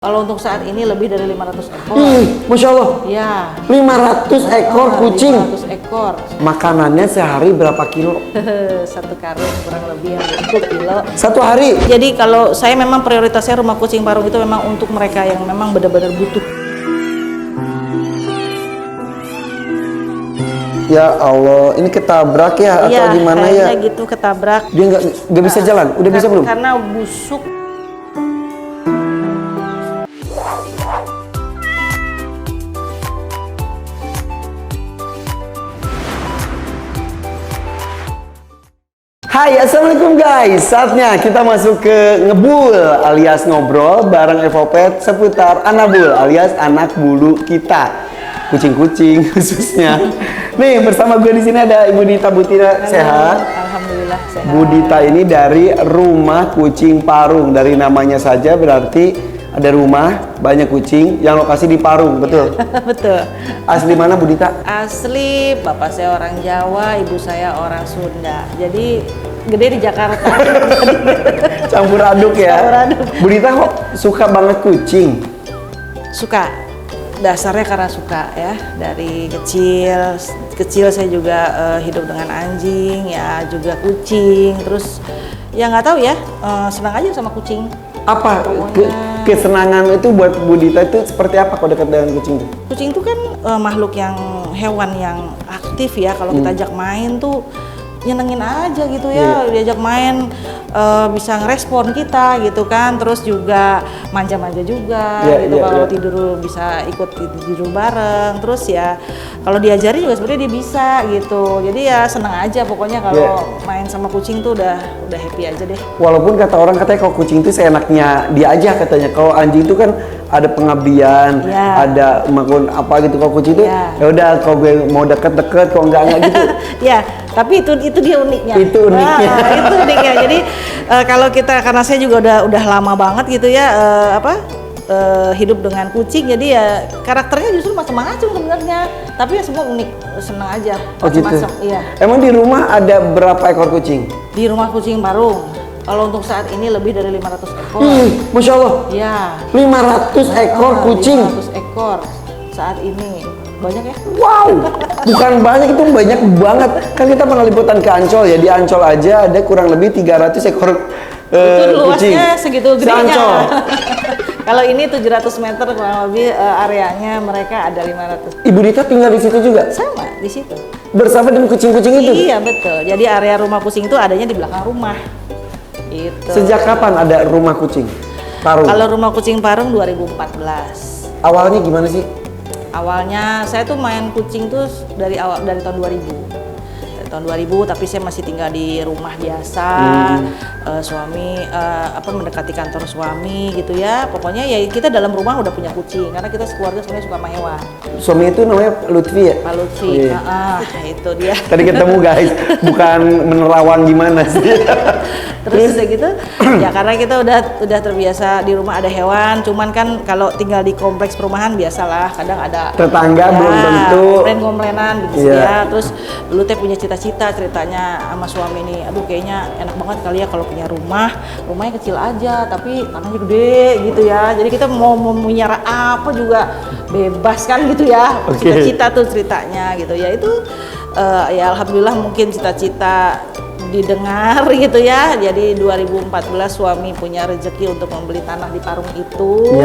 Kalau untuk saat ini lebih dari 500 ekor. Masya Allah. Ya. 500 ekor kucing. 500 ekor. Makanannya sehari berapa kilo? Satu karung kurang lebih 1 kilo. Satu hari? Jadi kalau saya memang prioritasnya rumah kucing Parung itu memang untuk mereka yang memang benar-benar butuh. Ya Allah, ini ketabrak ya atau gimana ya? Iya, gitu ketabrak. Dia nggak bisa jalan, udah bisa belum? Karena busuk. Hai, assalamualaikum guys. Saatnya kita masuk ke ngebul alias ngobrol bareng Evopet seputar anabul alias anak bulu kita. Kucing-kucing khususnya. Nih, bersama gue di sini ada Ibu Dita Butina. Sehat? Alhamdulillah sehat. Bu Dita ini dari Rumah Kucing Parung. Dari namanya saja berarti ada rumah, banyak kucing yang lokasi di Parung, betul? Betul. Asli mana Bu Dita? Asli, bapak saya orang Jawa, ibu saya orang Sunda. Jadi gede di Jakarta. Campur aduk ya. Campur aduk. Bu Dita kok suka banget kucing? Suka. Dasarnya karena suka ya. Dari kecil saya juga hidup dengan anjing, ya juga kucing. Terus ya nggak tahu ya, senang aja sama kucing. Apa kesenangan itu buat Bu Dita itu seperti apa kalau dekat dengan kucing itu? Kucing itu kan makhluk yang hewan yang aktif ya. Kalau kita ajak main tuh nyenengin aja gitu ya. Diajak main bisa ngerespon kita gitu kan. Terus juga manja-manja juga gitu. Kalau tidur bisa ikut tidur bareng. Terus ya kalau diajari juga sebenarnya dia bisa gitu. Jadi ya seneng aja pokoknya kalau main sama kucing tuh udah happy aja deh. Walaupun kata orang katanya kalau kucing itu seenaknya dia aja katanya. Kalau anjing itu kan ada pengabdian, ada maklum apa gitu. Kalau kucing itu ya udah kalau gue mau deket-deket, kalau enggak gitu. Ya, tapi itu dia uniknya. Itu uniknya. Itu uniknya. Jadi kalau kita, karena saya juga udah lama banget gitu ya hidup dengan kucing, jadi ya karakternya justru macam-macam sebenarnya. Tapi ya semua unik, senang aja. Oh gitu. Iya. Emang di rumah ada berapa ekor kucing? Di Rumah Kucing Parung. Kalau untuk saat ini lebih dari 500 ekor. Masya Allah. Ya. 500 ekor kucing. 500 ekor saat ini. Banyak ya? Wow, bukan banyak, itu banyak banget. Kan kita pernah liputan ke Ancol ya, di Ancol aja ada kurang lebih 300 ekor itu kucing. luasnya segitu gedenya. Kalau ini 700 meter kurang lebih areanya, mereka ada 500. Ibu Dita tinggal di situ juga? Sama, di situ. Bersama dengan kucing-kucing itu? Iya, betul. Jadi area rumah kucing itu adanya di belakang rumah. Gitu. Sejak kapan ada rumah kucing Parung? Kalau Rumah Kucing Parung 2014. Awalnya gimana sih? Awalnya saya tuh main kucing tuh dari tahun 2000. Dari tahun 2000, tapi saya masih tinggal di rumah biasa. Suami mendekati kantor suami gitu ya. Pokoknya ya kita dalam rumah udah punya kucing karena kita sekeluarga sebenarnya suka sama hewan. Suami itu namanya Lutfi ya? Pak Lutfi. Itu dia. Tadi ketemu guys, bukan menerawang gimana sih. Terus ya gitu, ya karena kita udah terbiasa di rumah ada hewan. Cuman kan kalau tinggal di kompleks perumahan biasalah, kadang ada tetangga belum tentu. Ngomlenan gitu ya. Terus dulu teh punya cita-cita ceritanya sama suami ini. Aduh kayaknya enak banget kali ya kalau punya rumahnya kecil aja tapi tanahnya gede gitu ya. Jadi kita mau memelihara apa juga bebas kan gitu ya. Cita-cita tuh ceritanya gitu ya. Itu ya alhamdulillah mungkin cita-cita didengar gitu ya. Jadi 2014 suami punya rezeki untuk membeli tanah di Parung itu.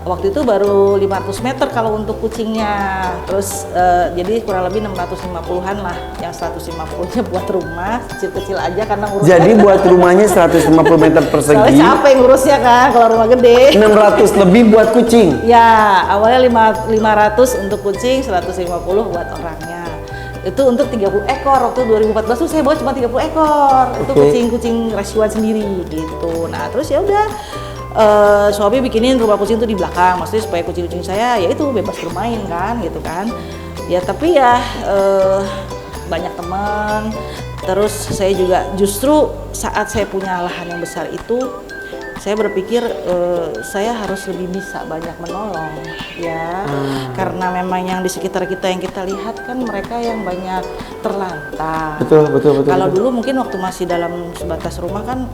Waktu itu baru 500 meter kalau untuk kucingnya. Terus jadi kurang lebih 650-an lah. Yang 150-nya buat rumah, kecil-kecil aja karena ngurusnya. Jadi buat rumahnya 150 meter persegi. Soalnya capek ngurusnya kan kalau rumah gede. 600 lebih buat kucing? Ya, awalnya 500 untuk kucing, 150 buat orangnya. Itu untuk 30 ekor. Waktu 2014 tuh saya bawa cuma 30 ekor. Itu kucing-kucing rasioan sendiri gitu. Nah, terus ya udah suami bikinin rumah kucing itu di belakang, maksudnya supaya kucing-kucing saya ya itu bebas bermain kan gitu kan. Ya tapi ya banyak teman. Terus saya juga justru saat saya punya lahan yang besar itu saya berpikir saya harus lebih bisa banyak menolong ya. Karena memang yang di sekitar kita yang kita lihat kan mereka yang banyak terlantar. Betul. Kalau dulu mungkin waktu masih dalam sebatas rumah kan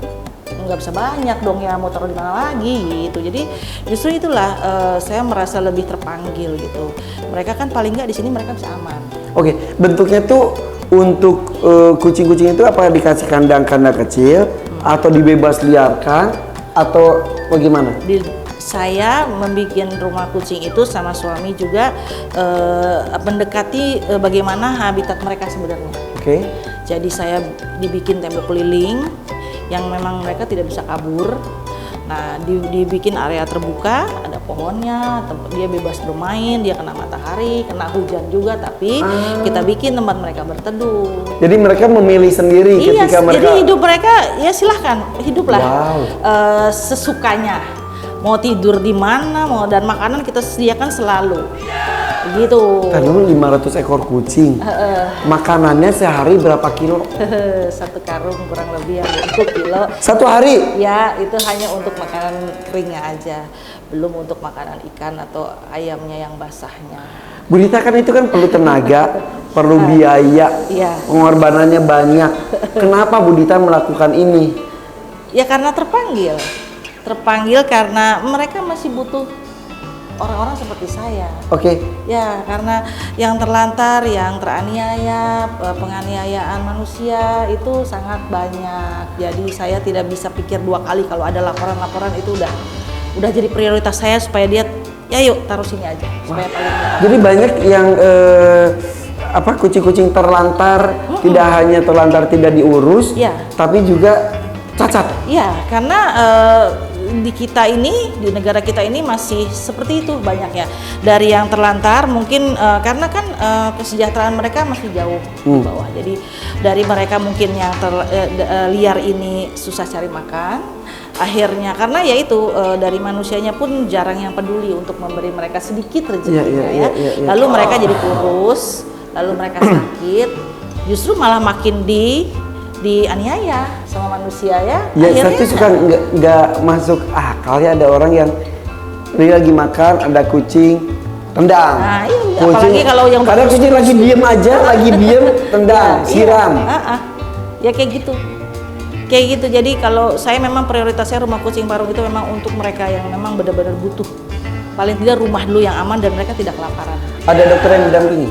nggak bisa banyak dong ya, mau taruh di mana lagi gitu. Jadi justru itulah saya merasa lebih terpanggil gitu. Mereka kan paling nggak di sini mereka bisa aman. Oke, bentuknya tuh untuk kucing-kucing itu apa dikasih kandang-kandang kecil atau dibebas liarkan atau bagaimana? Saya membuat rumah kucing itu sama suami juga mendekati bagaimana habitat mereka sebenarnya. Oke. Jadi saya dibikin tembok keliling yang memang mereka tidak bisa kabur. Nah, dibikin area terbuka, ada pohonnya, dia bebas bermain, dia kena matahari, kena hujan juga, tapi kita bikin tempat mereka berteduh. Jadi mereka memilih sendiri ketika mereka. Jadi hidup mereka ya silahkan hiduplah sesukanya. Mau tidur di mana, dan makanan kita sediakan selalu. Gitu. Kan dulu 500 ekor kucing. Makanannya sehari berapa kilo? 1 karung kurang lebih ya, 1 kilo. 1 hari? Ya, itu hanya untuk makanan keringnya aja. Belum untuk makanan ikan atau ayamnya yang basahnya. Bu Dita, kan itu kan perlu tenaga, perlu biaya, pengorbanannya banyak. Kenapa Bu Dita melakukan ini? Ya karena terpanggil. Terpanggil karena mereka masih butuh orang-orang seperti saya. Oke. Ya, karena yang terlantar, yang teraniaya, penganiayaan manusia itu sangat banyak. Jadi saya tidak bisa pikir 2 kali kalau ada laporan-laporan, itu udah jadi prioritas saya supaya dia ya yuk taruh sini aja supaya paling enggak. Jadi banyak yang kucing-kucing terlantar, tidak hanya terlantar tidak diurus, tapi juga cacat. Iya, karena di kita ini, di negara kita ini masih seperti itu banyaknya. Dari yang terlantar mungkin karena kan kesejahteraan mereka masih jauh di bawah. Jadi dari mereka mungkin yang liar ini susah cari makan. Akhirnya karena ya itu dari manusianya pun jarang yang peduli untuk memberi mereka sedikit rezekinya Lalu mereka jadi kurus, lalu mereka sakit. Justru malah makin dianiaya sama manusia ya. Ya, saya tuh suka nggak masuk akal ya, ada orang yang dia lagi makan, ada kucing tendang. Nah, iya, kucing, apalagi kalau yang kadang kucing lagi diem aja, lagi diem tendang, siram. Ya kayak gitu. Kayak gitu. Jadi kalau saya memang prioritasnya rumah kucing Parung itu memang untuk mereka yang memang benar-benar butuh. Paling tidak rumah dulu yang aman dan mereka tidak kelaparan. Ada dokter yang mendampingi?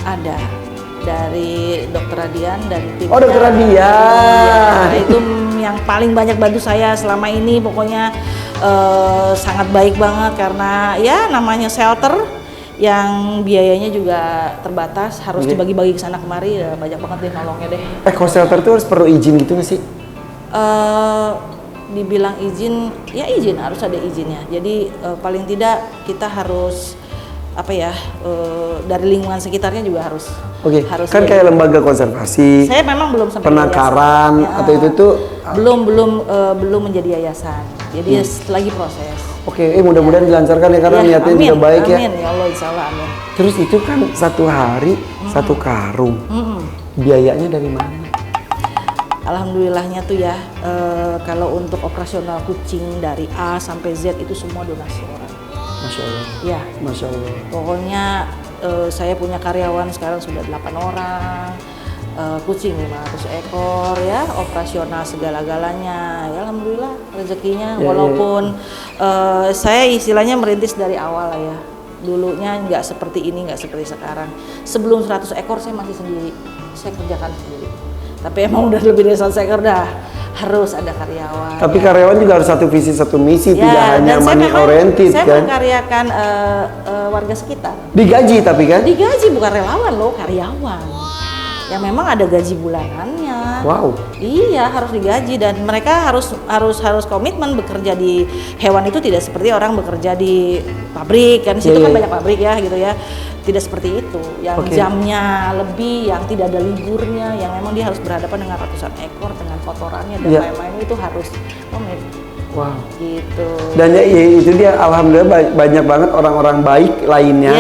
Ada. Dari Dokter Radian dan tim. Oh, Dokter Radian. Ya, itu yang paling banyak bantu saya selama ini, pokoknya sangat baik banget karena ya namanya shelter yang biayanya juga terbatas, harus dibagi-bagi ke sana kemari, ya banyak banget deh nolongnya deh. Kalau shelter tuh harus perlu izin gitu nggak sih? Dibilang izin, ya izin, harus ada izinnya. Jadi paling tidak kita harus dari lingkungan sekitarnya juga harus. Harus kan kayak lembaga konservasi. Saya memang belum sampai penangkaran atau itu tuh belum menjadi yayasan. Jadi lagi proses. Mudah-mudahan dilancarkan ya karena niatnya juga baik ya. Amin ya Allah, insya Allah amin. Terus itu kan 1 hari 1 karung. Biayanya dari mana? Alhamdulillahnya tuh ya, kalau untuk operasional kucing dari A sampai Z itu semua donasi orang. Masya Allah. Ya. Masya Allah. Pokoknya saya punya karyawan sekarang sudah 8 orang, kucing 500 ekor ya, operasional segala-galanya. Ya alhamdulillah rezekinya, walaupun saya istilahnya merintis dari awal lah ya. Dulunya nggak seperti ini, nggak seperti sekarang. Sebelum 100 ekor saya masih sendiri, saya kerjakan sendiri. Tapi emang udah lebih dari 100 ekor dah harus ada karyawan. Tapi karyawan juga harus satu visi satu misi, tidak hanya money oriented kan. Saya mengkaryakan warga sekitar. Digaji tapi kan? Digaji, bukan relawan loh, karyawan. Yang memang ada gaji bulanannya. Wow. Iya, harus digaji dan mereka harus komitmen bekerja di hewan itu tidak seperti orang bekerja di pabrik kan. Situ kan banyak pabrik ya gitu ya. Tidak seperti itu, yang jamnya lebih, yang tidak ada liburnya, yang memang dia harus berhadapan dengan ratusan ekor dengan kotorannya dan lain-lain, itu harus komit. Wow. Gitu. Dan ya itu dia, alhamdulillah banyak banget orang-orang baik lainnya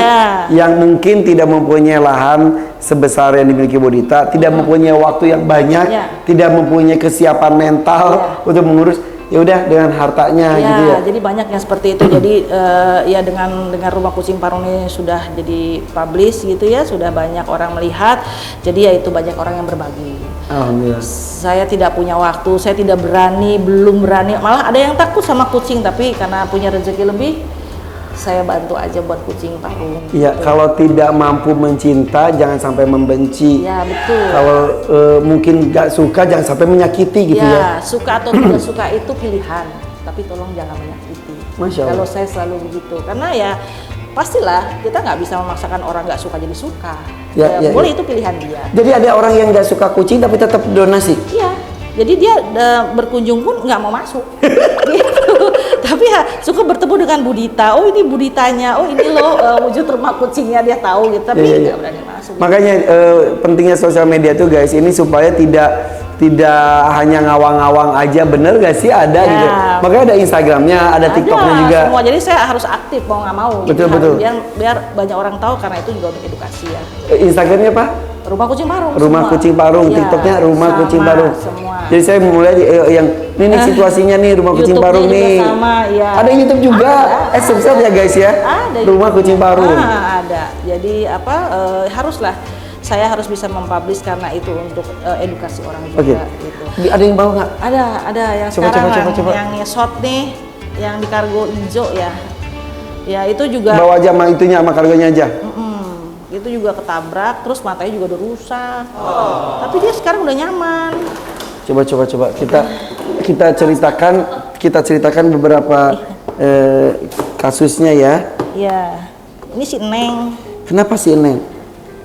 yang mungkin tidak mempunyai lahan sebesar yang dimiliki Bu Dita, tidak mempunyai waktu yang banyak, tidak mempunyai kesiapan mental untuk mengurus. Ya udah dengan hartanya gitu ya. Jadi banyak yang seperti itu. Jadi ya dengan rumah kucing Parung ini sudah jadi publish gitu ya, sudah banyak orang melihat. Jadi ya itu banyak orang yang berbagi. Alhamdulillah. Saya tidak punya waktu, saya tidak berani, belum berani. Malah ada yang takut sama kucing, tapi karena punya rezeki lebih, saya bantu aja buat kucing parung. Iya, gitu. kalau tidak mampu mencinta, jangan sampai membenci. Ya betul. Kalau mungkin gak suka, jangan sampai menyakiti gitu ya. Suka atau tidak suka itu pilihan, tapi tolong jangan menyakiti. Masya Allah. Kalau saya selalu begitu, karena ya pastilah kita nggak bisa memaksakan orang nggak suka jadi suka. Ya, Boleh ya. itu pilihan dia. Jadi ada orang yang gak suka kucing tapi tetap donasi. Iya, jadi dia berkunjung pun nggak mau masuk. Gitu. Tapi ya suka bertemu dengan budita. Oh ini buditanya, oh ini loh wujud rumah kucingnya, dia tahu gitu. Tapi Iya, iya. nggak berani masuk. Makanya pentingnya sosial media tuh guys, ini supaya tidak hanya ngawang-ngawang aja, bener gak sih ada Ya. gitu. Makanya ada Instagramnya, ada TikToknya juga. Semua, jadi saya harus aktif mau nggak mau. Betul, Jadi betul. Biar banyak orang tahu, karena itu juga untuk edukasi ya. Instagramnya apa? Rumah kucing parung. Rumah semua. kucing parung, Iya, TikToknya rumah sama, kucing parung. Semua. Jadi saya mulai yang ini situasinya nih rumah kucing YouTube-nya parung juga nih. sama, iya. Ada YouTube juga. Ada, Subscribe ya guys ya. Ada Rumah YouTube-nya. kucing parung. Ada. Jadi haruslah saya harus bisa mempublish karena itu untuk edukasi orang juga Oke. gitu. Ada yang bawa nggak? Ada yang Coba, sekarang coba. yang shot nih, yang di kargo hijau ya. Ya itu juga Bawa aja sama itunya, sama kargonya aja. itu juga ketabrak, terus matanya juga udah rusak. Tapi dia sekarang udah nyaman. Coba. Kita ceritakan beberapa kasusnya ya. Ya, ini si Neng. Kenapa sih Neng?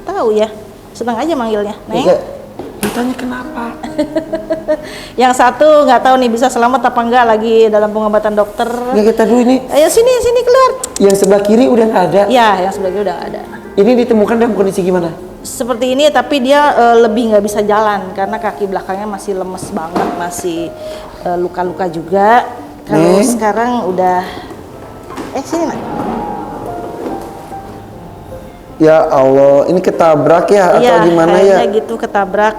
Tahu ya, senang aja manggilnya Neng. Ditanya kenapa? Yang satu nggak tahu nih bisa selamat apa enggak, lagi dalam pengobatan dokter. Ya kita dulu ini. Ayo sini keluar. Yang sebelah kiri udah nggak ada. Ya, yang sebelah kiri udah nggak ada. Ini ditemukan dalam kondisi gimana? Seperti ini, tapi dia lebih nggak bisa jalan karena kaki belakangnya masih lemes banget, masih luka-luka juga. Kalau sekarang udah, sini nak. Ya Allah, ini ketabrak ya atau gimana ya? Kayaknya gitu ketabrak.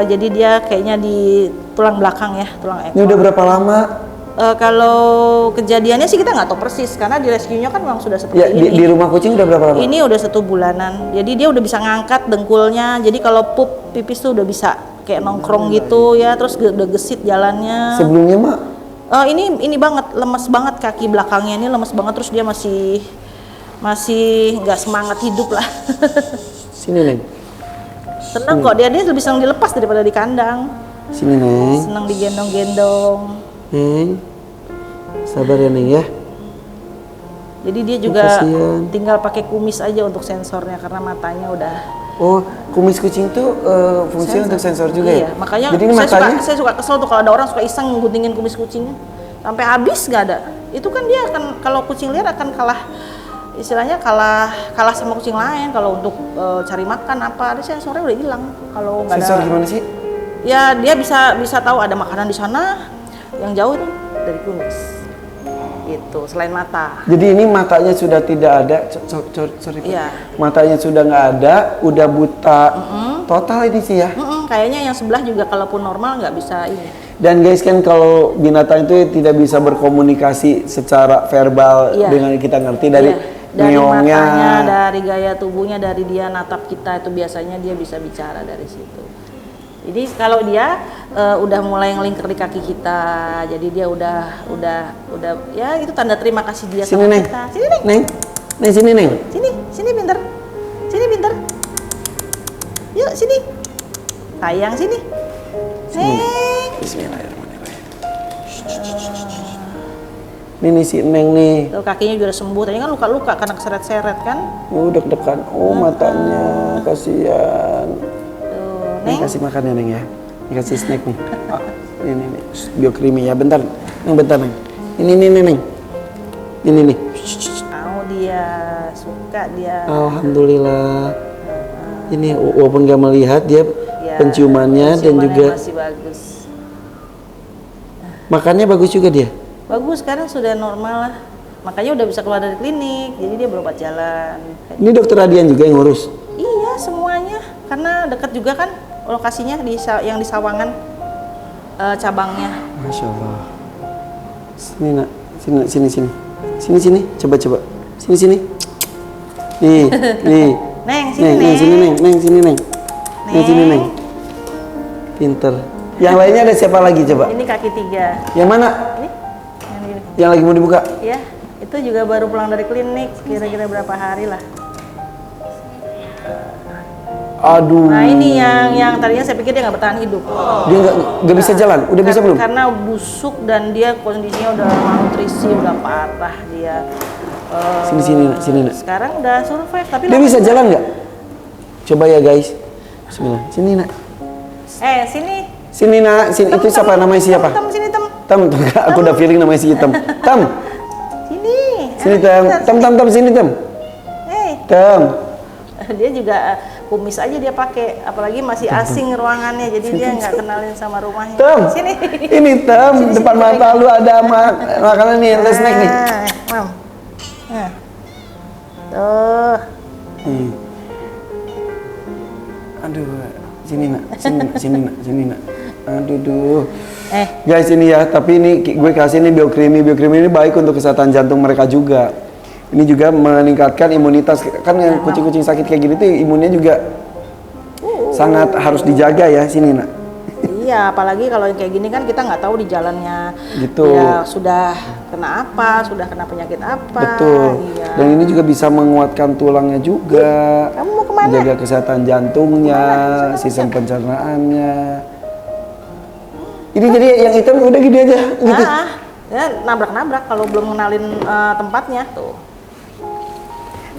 Jadi dia kayaknya di tulang belakang ya, tulang ekor. Ini udah berapa lama? Kalau kejadiannya sih kita nggak tahu persis karena di rescue-nya kan memang sudah seperti Ya ini. di rumah kucing udah berapa lama? Ini udah 1 bulanan. Jadi dia udah bisa ngangkat dengkulnya. Jadi kalau pup pipis tuh udah bisa kayak nongkrong gitu ya. Terus udah gesit jalannya. Sebelumnya mah? Ini banget, lemes banget kaki belakangnya ini, lemes banget. Terus dia masih nggak semangat hidup lah. Sini Neng. Seneng kok dia lebih senang dilepas daripada di kandang. Sini Neng. Senang digendong-gendong. Neng. Sabar ya Neng ya. Jadi dia juga Kasian. tinggal pakai kumis aja untuk sensornya karena matanya udah. Oh, kumis kucing tuh fungsinya untuk sensor juga Iya, ya? makanya Jadi ini matanya saya suka kesel tuh kalau ada orang suka iseng guntingin kumis kucingnya sampai habis nggak ada. Itu kan dia akan, kalau kucing liar akan kalah, istilahnya kalah sama kucing lain kalau untuk cari makan apa. Ada sensornya udah hilang kalau nggak ada. sensor gimana sih? Ya dia bisa tahu ada makanan di sana, yang jauh itu dari kumis. Gitu, selain mata. Jadi ini matanya sudah tidak ada, sorry. Iya. Matanya sudah nggak ada, udah buta total ini sih ya. Kayaknya yang sebelah juga kalaupun normal nggak bisa ini. Dan guys kan kalau binatang itu tidak bisa berkomunikasi secara verbal Iya. dengan kita ngerti dari matanya, meongnya. dari gaya tubuhnya, dari dia natap kita itu biasanya dia bisa bicara dari situ. Jadi kalau dia udah mulai ngelingker di kaki kita, jadi dia udah ya itu tanda terima kasih dia Sini sama Neng. kita. Sini Neng. Neng sini Neng. Sini pinter. Sini pinter. Yuk sini. Sayang sini. Neng. Bismillahirrahmanirrahim. Ini si Neng nih. Tuh kakinya juga udah sembuh. Tadi kan luka-luka karena keseret-seret kan. Udah deg-degan. Oh matanya, kasihan. Tuh, Neng Neng. kasih makan ya Neng ya. Ini kasih snack nih. Ini biokrimi ya. Bentar. Neng bentar Neng. Ini Neng. Ini nih. Mau dia, suka dia. Alhamdulillah. Ini walaupun gak melihat dia Ya, penciumannya dan juga masih bagus. makannya bagus juga dia. Bagus, sekarang sudah normal lah. Makanya udah bisa keluar dari klinik, jadi dia berobat jalan. Ini dokter Adian juga yang ngurus. Iya, semuanya. Karena dekat juga kan lokasinya yang di Sawangan cabangnya. Masya Allah. Sini nak, sini. Coba. Sini. Nih. Neng, sini Neng, sini Neng. Neng, sini Neng. Neng, sini Neng. Pinter. Yang lainnya ada siapa lagi coba? Ini kaki 3. Yang mana? Ini yang ini. Yang lagi mau dibuka? Ya, itu juga baru pulang dari klinik, kira-kira berapa hari lah. Aduh. Nah ini yang tadinya saya pikir dia nggak bertahan hidup. Dia nggak bisa jalan. Udah bisa belum? Karena busuk dan dia kondisinya udah malnutrisi, udah parah dia. Sini nak. Sekarang udah survive tapi Dia bisa jalan nggak? Coba ya guys. Bismillah. Sini nak. Sini. Sini nak. Sini. Itu siapa namanya siapa? Tem, sini tem. Tem. Aku udah feeling namanya si Tem. Tem. Sini. Sini Tem. Tem sini Tem. Tem. Dia juga kumis aja dia pakai, apalagi masih asing ruangannya, jadi dia nggak kenalin sama rumahnya. Tem. Sini. Ini Tem. Depan mata lu ada makanan nih. Let's snack nih. Mam. Nah. Tuh. Aduh, sini nak, sini nak. Aduh. Guys ini ya, tapi ini gue kasih ini Biokrimi. Biokrimi ini baik untuk kesehatan jantung mereka juga. Ini juga meningkatkan imunitas. Kan yang kucing-kucing sakit kayak gini tuh imunnya juga sangat harus dijaga ya. Sini nak. Iya, apalagi kalau yang kayak gini kan kita nggak tahu di jalannya gitu. Ya sudah kena apa, sudah kena penyakit apa. Betul. Iya. Dan ini juga bisa menguatkan tulangnya juga. Kamu mau kemana? Menjaga kesehatan jantungnya, sistem pencernaannya. Ini jadi yang hitam udah gini aja. Gitu. Ya nabrak-nabrak kalau belum kenalin tempatnya tuh.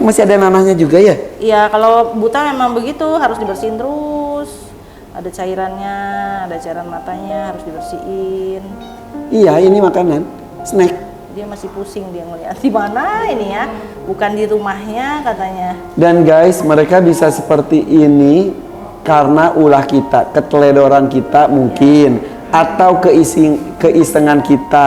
Masih ada nanahnya juga ya? Iya, kalau buta memang begitu, harus dibersihin terus. Ada cairannya, ada cairan matanya harus dibersihin. Iya, ini makanan, snack. Dia masih pusing dia ngeliat di mana ini ya, bukan di rumahnya katanya. Dan guys, mereka bisa seperti ini karena ulah kita, keteledoran kita mungkin, atau keisengan kita,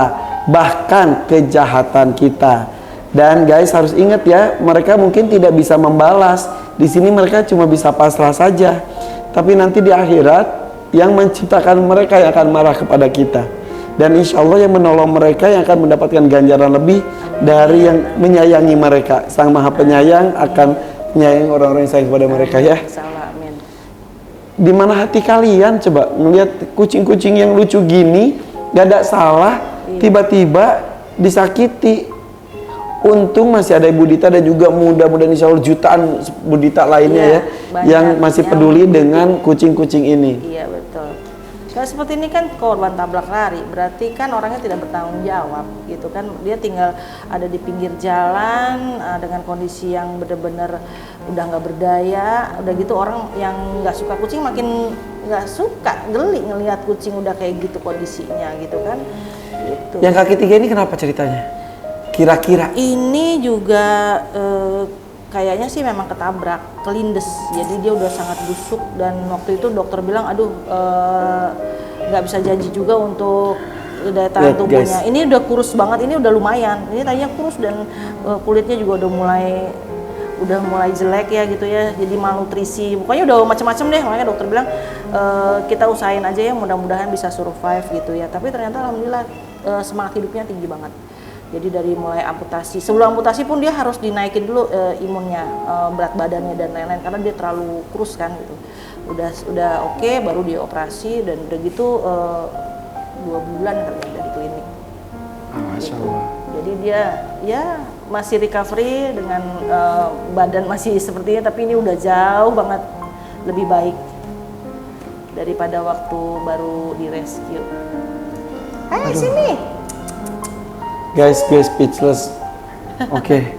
bahkan kejahatan kita. Dan guys harus ingat ya, mereka mungkin tidak bisa membalas. Di sini mereka cuma bisa pasrah saja. Tapi nanti di akhirat yang menciptakan mereka yang akan marah kepada kita. Dan insya Allah yang menolong mereka yang akan mendapatkan ganjaran lebih dari yang menyayangi mereka. Sang Maha Penyayang akan menyayangi orang-orang yang sayang kepada mereka ya. Di mana hati kalian coba ngelihat kucing-kucing yang lucu gini, gak ada salah, tiba-tiba disakiti. Untung masih ada Ibu Dita dan juga mudah-mudahan insya Allah jutaan Bu Dita lainnya ya yang masih peduli dengan kucing-kucing ini. Iya betul. Kalau seperti ini kan korban tabrak lari, berarti kan orangnya tidak bertanggung jawab gitu kan. Dia tinggal ada di pinggir jalan dengan kondisi yang benar-benar udah nggak berdaya. Udah gitu orang yang nggak suka kucing makin nggak suka, geli ngelihat kucing udah kayak gitu kondisinya gitu kan. Gitu. Yang kaki 3 ini kenapa ceritanya? Kira-kira ini juga kayaknya sih memang ketabrak, kelindes, jadi dia udah sangat busuk dan waktu itu dokter bilang aduh nggak bisa janji juga untuk daya tahan tubuhnya. Ini udah kurus banget, ini udah lumayan, ini tadinya kurus dan kulitnya juga udah mulai jelek ya gitu ya, jadi malnutrisi, pokoknya udah macam-macam deh. Makanya dokter bilang kita usahain aja ya, mudah-mudahan bisa survive gitu ya. Tapi ternyata alhamdulillah semangat hidupnya tinggi banget. Jadi dari mulai amputasi, sebelum amputasi pun dia harus dinaikin dulu imunnya, berat badannya dan lain-lain karena dia terlalu kurus kan gitu. Udah oke, baru dia operasi dan udah gitu 2 bulan kali ya dari klinik. Masya Allah. Jadi dia ya masih recovery dengan badan masih sepertinya, tapi ini udah jauh banget lebih baik daripada waktu baru di rescue. Hai sini. Guys, gue speechless. Oke.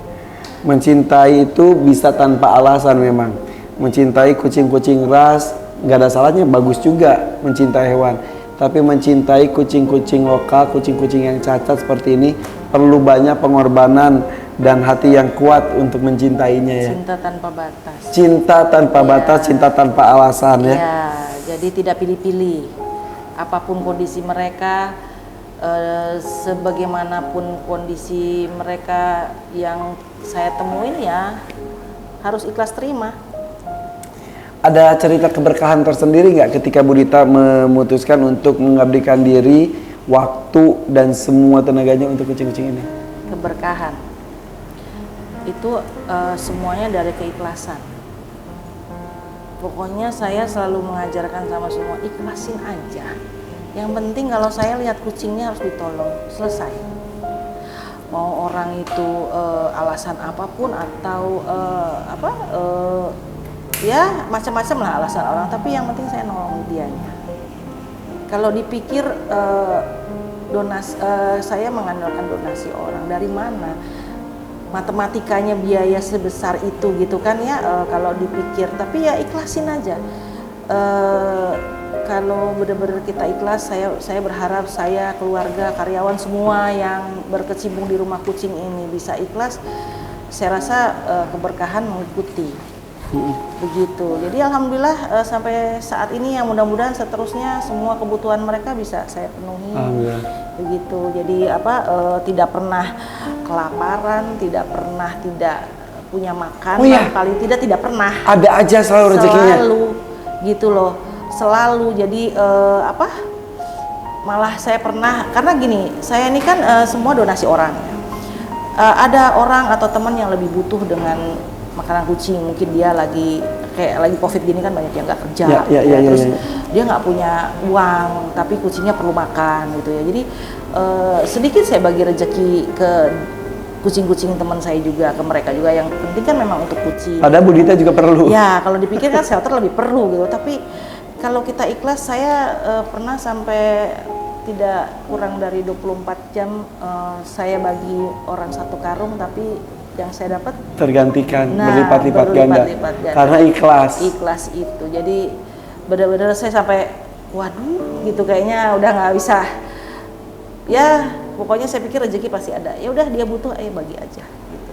Mencintai itu bisa tanpa alasan memang. Mencintai kucing-kucing ras, nggak ada salahnya, bagus juga mencintai hewan. Tapi mencintai kucing-kucing lokal, kucing-kucing yang cacat seperti ini, perlu banyak pengorbanan dan hati yang kuat untuk mencintainya ya. Cinta tanpa batas. Cinta tanpa batas, cinta tanpa alasan ya. Ya, jadi tidak pilih-pilih. Apapun kondisi mereka, sebagaimanapun kondisi mereka yang saya temuin ya harus ikhlas terima. Ada cerita keberkahan tersendiri nggak ketika Bu Dita memutuskan untuk mengabdikan diri, waktu dan semua tenaganya untuk kucing-kucing ini? Keberkahan itu semuanya dari keikhlasan. pokoknya saya selalu mengajarkan sama semua, ikhlasin aja. Yang penting kalau saya lihat kucingnya harus ditolong, selesai. Mau orang itu alasan apapun atau ya macam-macam lah alasan orang, tapi yang penting saya nolong dianya. Kalau dipikir saya mengandalkan donasi orang, dari mana matematikanya biaya sebesar itu gitu kan ya, kalau dipikir, tapi ya ikhlasin aja. Kalau benar-benar kita ikhlas, saya berharap saya, keluarga, karyawan semua yang berkecimpung di rumah kucing ini bisa ikhlas. Saya rasa keberkahan mengikuti. Begitu. Jadi alhamdulillah sampai saat ini, yang mudah-mudahan seterusnya semua kebutuhan mereka bisa saya penuhi. Begitu. Jadi tidak pernah kelaparan, tidak pernah tidak punya makan, paling tidak pernah. Ada aja selalu rezekinya. Selalu gitu loh. Selalu. Jadi malah saya pernah, karena gini, saya ini kan semua donasi orang. Ada orang atau teman yang lebih butuh dengan makanan kucing, mungkin dia lagi COVID gini kan banyak yang nggak kerja, terus dia nggak punya uang, tapi kucingnya perlu makan gitu ya. Jadi sedikit saya bagi rezeki ke kucing-kucing teman saya juga, ke mereka juga, yang penting kan memang untuk kucing. Ada Budita juga perlu. Ya kalau dipikir kan shelter lebih perlu gitu, tapi kalau kita ikhlas, saya pernah sampai tidak kurang dari 24 jam saya bagi orang satu karung, tapi yang saya dapat tergantikan berlipat-lipat ganda karena ikhlas itu. Jadi benar-benar saya sampai waduh gitu, kayaknya udah nggak bisa ya, pokoknya saya pikir rezeki pasti ada, ya udah dia butuh, ayo bagi aja gitu.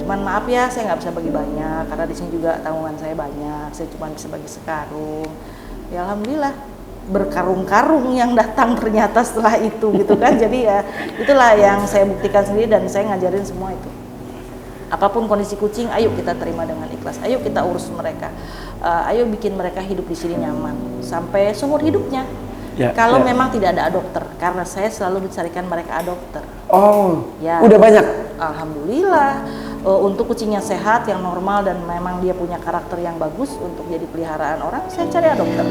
Cuman maaf ya, saya nggak bisa bagi banyak karena di sini juga tanggungan saya banyak, saya cuma bisa bagi sekarung. Ya alhamdulillah berkarung-karung yang datang ternyata setelah itu gitu kan. Jadi ya itulah yang saya buktikan sendiri, dan saya ngajarin semua itu. Apapun kondisi kucing, ayo kita terima dengan ikhlas. Ayo kita urus mereka. Ayo bikin mereka hidup di sini nyaman sampai seumur hidupnya. Kalau memang tidak ada adopter, karena saya selalu mencarikan mereka adopter. Oh, ya. Udah banyak? Alhamdulillah. Untuk kucing yang sehat, yang normal, dan memang dia punya karakter yang bagus untuk jadi peliharaan orang, saya cari adopter.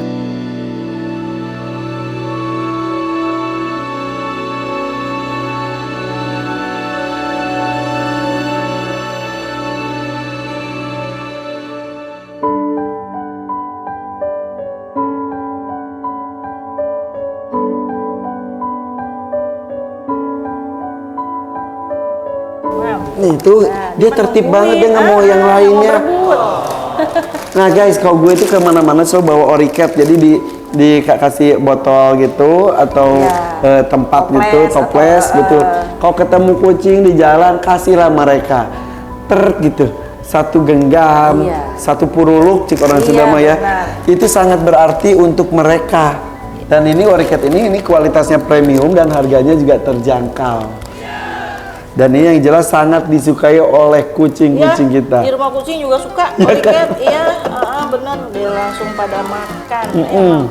Nih tuh dia tertib banget, dia nggak mau yang lainnya. Nah guys, kalau gue itu kemana-mana selalu bawa Oricat, jadi dikasih botol gitu atau tempat gitu, toples gitu. Kalau ketemu kucing di jalan, kasihlah mereka gitu, satu genggam, satu puruluk, cik orang Sunda mah ya. Itu sangat berarti untuk mereka. Dan ini Oricat ini kualitasnya premium dan harganya juga terjangkau. Dan ini yang jelas sangat disukai oleh kucing-kucing kita. Di rumah kucing juga suka Oricat, benar, dia langsung pada makan.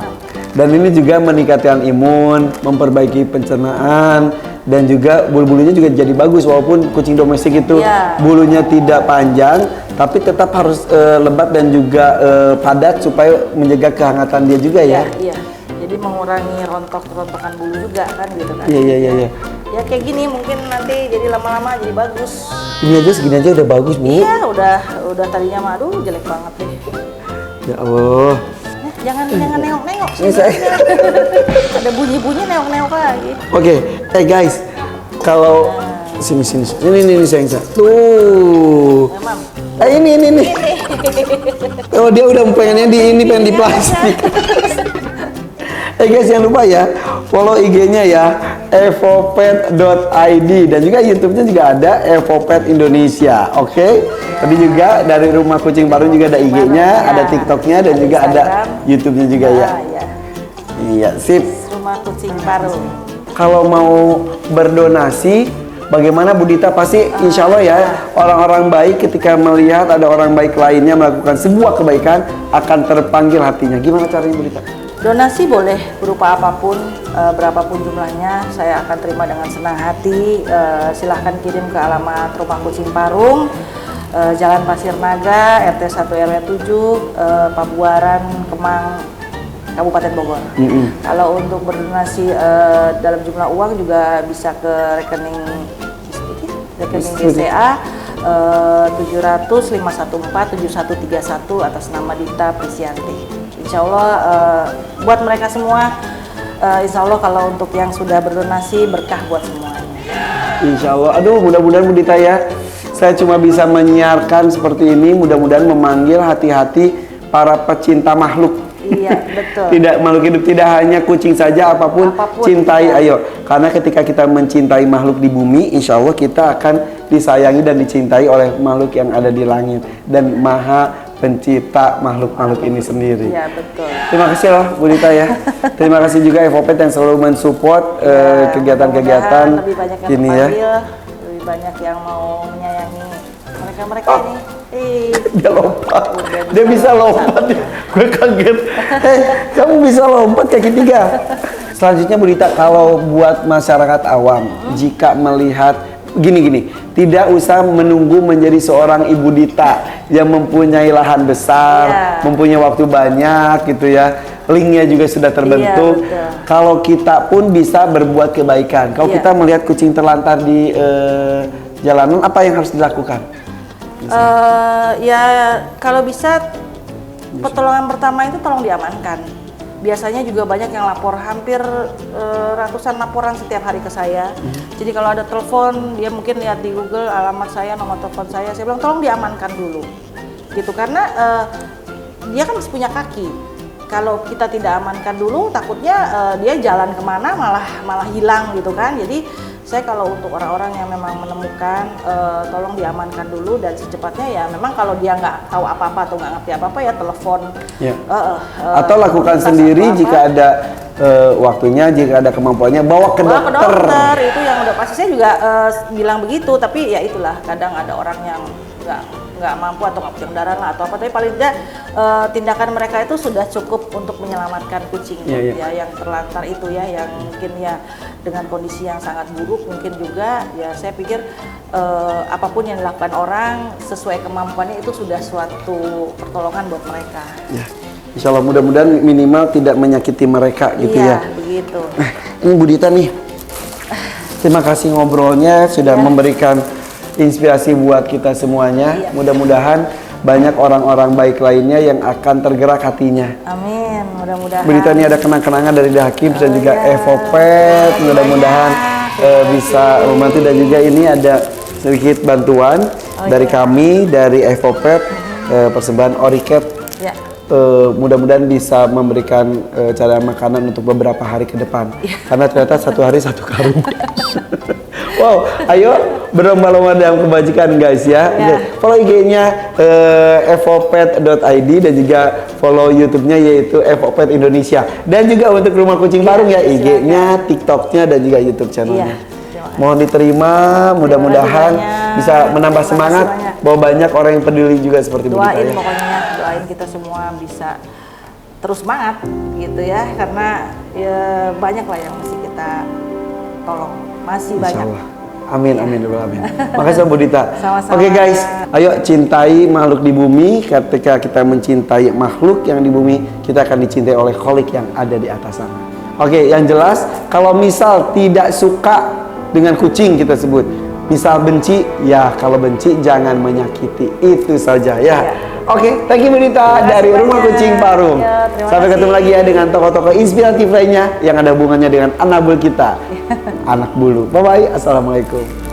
Dan ini juga meningkatkan imun, memperbaiki pencernaan, dan juga bulu-bulunya juga jadi bagus. Walaupun kucing domestik itu bulunya tidak panjang, tapi tetap harus lebat dan juga padat supaya menjaga kehangatan dia juga ya. Iya. Jadi mengurangi rontok-rontokan bulu juga kan gitu kan. Iya. Ya kayak gini mungkin nanti jadi lama-lama jadi bagus. Segini aja udah bagus, Bu. Iya, udah tadinya mah aduh jelek banget deh. Ya Allah. Jangan nengok-nengok sih. Ada bunyi-bunyi nengok-nengok lagi. Oke, guys. Kalau sini. Ini sayang. Tuh. Ini. Oh, dia udah pengennya pengen di plastik. Guys, jangan lupa ya follow IG-nya ya, evopet.id, dan juga YouTube-nya juga ada Evopet Indonesia. Oke. Tadi juga dari Rumah Kucing Parung juga ada IG-nya, ada TikTok-nya, dan juga ada YouTube-nya juga ya. Iya, sip. Rumah Kucing Parung. Kalau mau berdonasi, bagaimana Budita? Pasti insya Allah ya, orang-orang baik ketika melihat ada orang baik lainnya melakukan sebuah kebaikan akan terpanggil hatinya. Gimana caranya Budita? Donasi boleh berupa apapun, berapapun jumlahnya, saya akan terima dengan senang hati. Silahkan kirim ke alamat Rumah Kucing Parung. Jalan Pasir Naga, RT 1 RW 7, Pabuaran, Kemang, Kabupaten Bogor. Kalau untuk berdonasi dalam jumlah uang juga bisa ke rekening BCA 700-514-7131 atas nama Dita Prisyanti. Insya Allah buat mereka semua, insya Allah kalau untuk yang sudah berdonasi berkah buat semuanya. Insya Allah. Aduh, mudah-mudahan Bu Dita ya, saya cuma bisa menyiarkan seperti ini, mudah-mudahan memanggil hati-hati para pecinta makhluk. Iya, betul. Tidak makhluk hidup, tidak hanya kucing saja, apapun cintai, ya. ayo. Karena ketika kita mencintai makhluk di bumi, insya Allah kita akan disayangi dan dicintai oleh makhluk yang ada di langit dan Maha Pencipta makhluk-makhluk ini sendiri. Iya, betul. Terima kasih loh Bu Dita ya. Terima kasih juga FOPet yang selalu mensupport kegiatan-kegiatan lebih banyak yang ini ya. Lebih banyak yang mau menyayangi mereka ini. Dia lompat. Dia bisa lompat. Gue kaget. Kamu bisa lompat kaki 3. Selanjutnya Bu Dita, kalau buat masyarakat awam, jika melihat gini, tidak usah menunggu menjadi seorang Ibu Dita yang mempunyai lahan besar, mempunyai waktu banyak gitu ya. Linknya juga sudah terbentuk. Kalau kita pun bisa berbuat kebaikan. Kalau kita melihat kucing terlantar di jalanan, apa yang harus dilakukan? Ya kalau bisa pertolongan pertama itu tolong diamankan. Biasanya juga banyak yang lapor, hampir ratusan laporan setiap hari ke saya. Jadi kalau ada telepon, dia mungkin lihat di Google alamat saya, nomor telepon saya bilang tolong diamankan dulu. Gitu, karena dia kan masih punya kaki. Kalau kita tidak amankan dulu, takutnya dia jalan kemana malah hilang gitu kan. Jadi saya kalau untuk orang-orang yang memang menemukan, tolong diamankan dulu dan secepatnya ya. Memang kalau dia nggak tahu apa-apa atau nggak ngerti apa-apa ya telepon. Atau lakukan sendiri jika ada waktunya, jika ada kemampuannya, bawa ke dokter. Itu yang udah pasti. Saya juga bilang begitu, tapi ya itulah kadang ada orang yang nggak mampu atau nggak punya kendaraan lah atau apa, tapi paling tidak tindakan mereka itu sudah cukup untuk menyelamatkan kucing ya yang terlantar itu ya, yang mungkin ya dengan kondisi yang sangat buruk mungkin juga ya. Saya pikir apapun yang dilakukan orang sesuai kemampuannya itu sudah suatu pertolongan buat mereka. Ya. Insya Allah mudah-mudahan minimal tidak menyakiti mereka gitu ya. Iya, begitu. Ini Bu Dita nih, terima kasih ngobrolnya, sudah memberikan inspirasi buat kita semuanya. Mudah-mudahan banyak orang-orang baik lainnya yang akan tergerak hatinya. Amin, mudah-mudahan. Bu Dita ini ada kenang-kenangan dari Hakim dan juga FOPet. Mudah-mudahan bisa membantu, dan juga ini ada sedikit bantuan dari kami dari FOPet, persembahan Oricat. Mudah-mudahan bisa memberikan cara makanan untuk beberapa hari ke depan. Karena ternyata satu hari satu karung. Wow, ayo berlomba-lomba dalam kebajikan guys ya. Follow IG-nya evopet.id dan juga follow YouTube-nya yaitu Evopet Indonesia. Dan juga untuk Rumah Kucing Parung ya, IG-nya, TikTok-nya dan juga YouTube channelnya. Mohon diterima, mudah-mudahan bisa menambah semangat bahwa banyak orang yang peduli juga seperti Bu Dita ya. Pokoknya doain kita semua bisa terus semangat gitu ya, karena ya banyak lah yang mesti kita tolong. Masih banyak. Amin, amin, amin. Makasih Bu Dita. Oke guys, ayo cintai makhluk di bumi. Ketika kita mencintai makhluk yang di bumi, kita akan dicintai oleh Khalik yang ada di atas sana. Oke, yang jelas kalau misal tidak suka dengan kucing kita sebut, misal benci, ya kalau benci jangan menyakiti, itu saja ya. Oke, thank you Bu Dita dari Rumah Kucing Parung. Sampai ketemu lagi ya dengan tokoh-tokoh inspiratif lainnya yang ada hubungannya dengan anak bulu kita. Anak bulu. Bye-bye. Assalamualaikum.